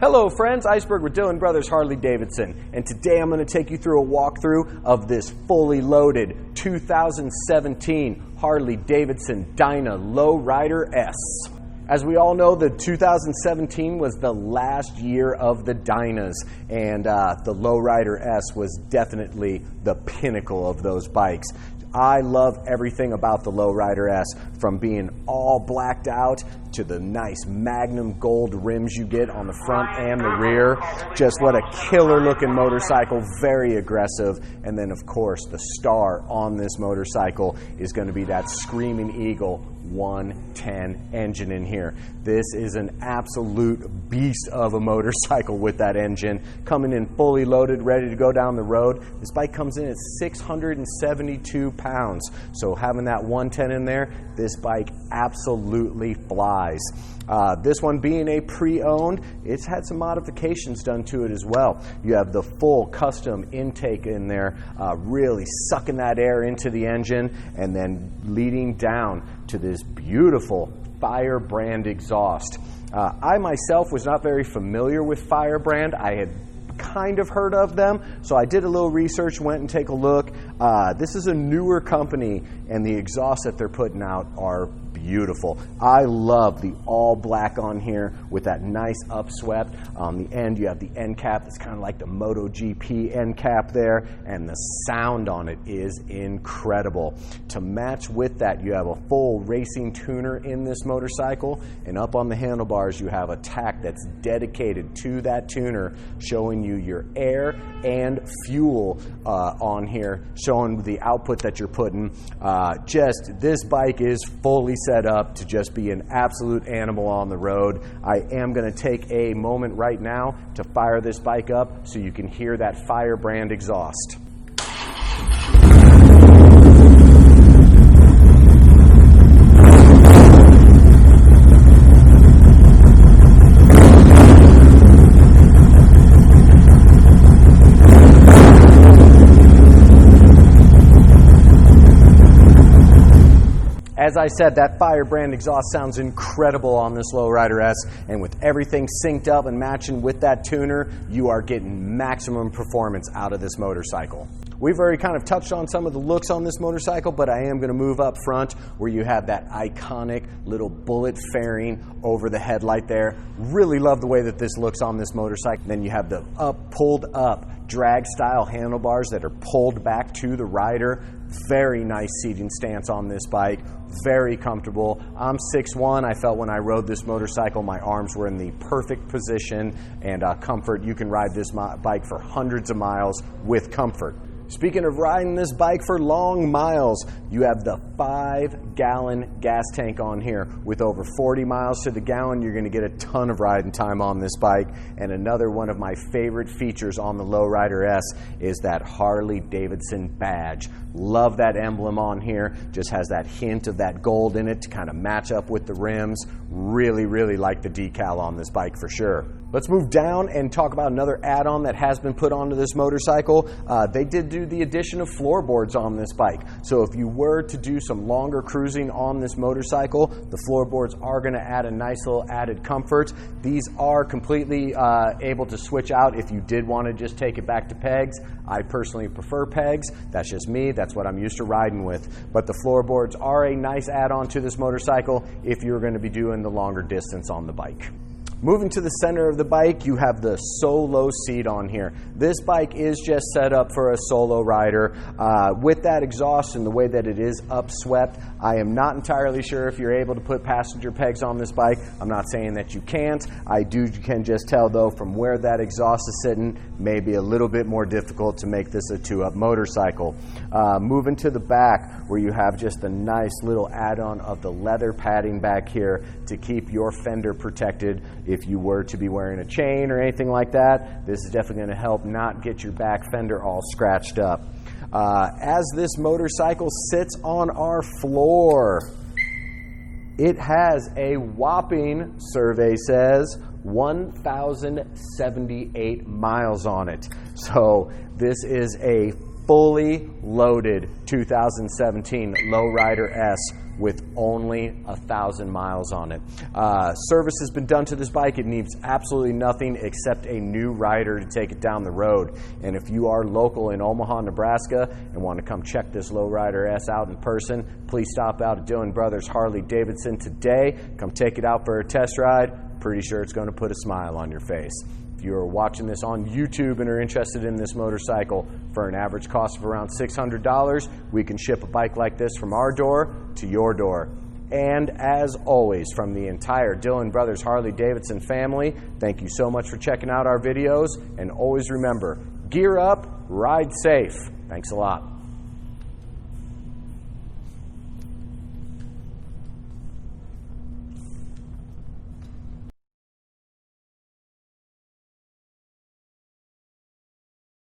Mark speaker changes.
Speaker 1: Hello friends, Iceberg with Dillon Brothers Harley Davidson, and today I'm going to take you through a walkthrough of this fully loaded 2017 Harley Davidson Dyna Low Rider S. As we all know, the 2017 was the last year of the Dynas, and the Low Rider S was definitely the pinnacle of those bikes. I love everything about the Low Rider S, from being all blacked out to the nice magnum gold rims you get on the front and the rear. Just what a killer looking motorcycle, very aggressive. And then of course the star on this motorcycle is going to be that Screaming Eagle 110 engine in here. This is an absolute beast of a motorcycle with that engine coming in fully loaded, ready to go down the road. This bike comes in at 672 pounds, so having that 110 in there, this bike absolutely flies. This one being a pre-owned, it's had some modifications done to it as well. You have the full custom intake in there, really sucking that air into the engine and then leading down to this beautiful Firebrand exhaust. I myself was not very familiar with Firebrand. I had kind of heard of them, so I did a little research, went and take a look. This is a newer company, and the exhausts that they're putting out are beautiful. I love the all black on here with that nice upswept. On the end you have the end cap that's kind of like the MotoGP end cap there, and the sound on it is incredible. To match with that, you have a full racing tuner in this motorcycle, and up on the handlebars you have a tack that's dedicated to that tuner, showing you your air and fuel on here, showing the output that you're putting. This bike is fully set up to just be an absolute animal on the road. I am going to take a moment right now to fire this bike up so you can hear that Firebrand exhaust. As I said, that Firebrand exhaust sounds incredible on this Low Rider S, and with everything synced up and matching with that tuner, you are getting maximum performance out of this motorcycle. We've already kind of touched on some of the looks on this motorcycle, but I am going to move up front where you have that iconic little bullet fairing over the headlight there. Really love the way that this looks on this motorcycle. Then you have the pulled up drag style handlebars that are pulled back to the rider. Very nice seating stance on this bike, very comfortable. I'm 6'1". I felt when I rode this motorcycle my arms were in the perfect position and comfort. You can ride this bike for hundreds of miles with comfort. Speaking of riding this bike for long miles, you have the 5-gallon gas tank on here. With over 40 miles to the gallon, you're going to get a ton of riding time on this bike. And another one of my favorite features on the Low Rider S is that Harley Davidson badge. Love that emblem on here. Just has that hint of that gold in it to kind of match up with the rims. Really, really like the decal on this bike for sure. Let's move down and talk about another add-on that has been put onto this motorcycle. They did do the addition of floorboards on this bike. So if you were to do some longer cruising on this motorcycle, the floorboards are going to add a nice little added comfort. These are completely able to switch out if you did want to just take it back to pegs. I personally prefer pegs. That's just me. That's what I'm used to riding with. But the floorboards are a nice add-on to this motorcycle if you're going to be doing the longer distance on the bike. Moving to the center of the bike, you have the solo seat on here. This bike is just set up for a solo rider. With that exhaust and the way that it is upswept, I am not entirely sure if you're able to put passenger pegs on this bike. I'm not saying that you can't. You can just tell though from where that exhaust is sitting, maybe a little bit more difficult to make this a 2-up motorcycle. Moving to the back where you have just a nice little add-on of the leather padding back here to keep your fender protected. If you were to be wearing a chain or anything like that, this is definitely going to help not get your back fender all scratched up. As this motorcycle sits on our floor, it has a whopping, survey says, 1,078 miles on it. So this is a fully loaded 2017 Low Rider S with only 1,000 miles on it. Service has been done to this bike. It needs absolutely nothing except a new rider to take it down the road. And if you are local in Omaha, Nebraska, and want to come check this Low Rider S out in person, please stop out at Dillon Brothers Harley Davidson today. Come take it out for a test ride. Pretty sure it's going to put a smile on your face. If you are watching this on YouTube and are interested in this motorcycle, for an average cost of around $600, we can ship a bike like this from our door to your door. And as always, from the entire Dillon Brothers Harley Davidson family, thank you so much for checking out our videos, and always remember, gear up, ride safe. Thanks a lot.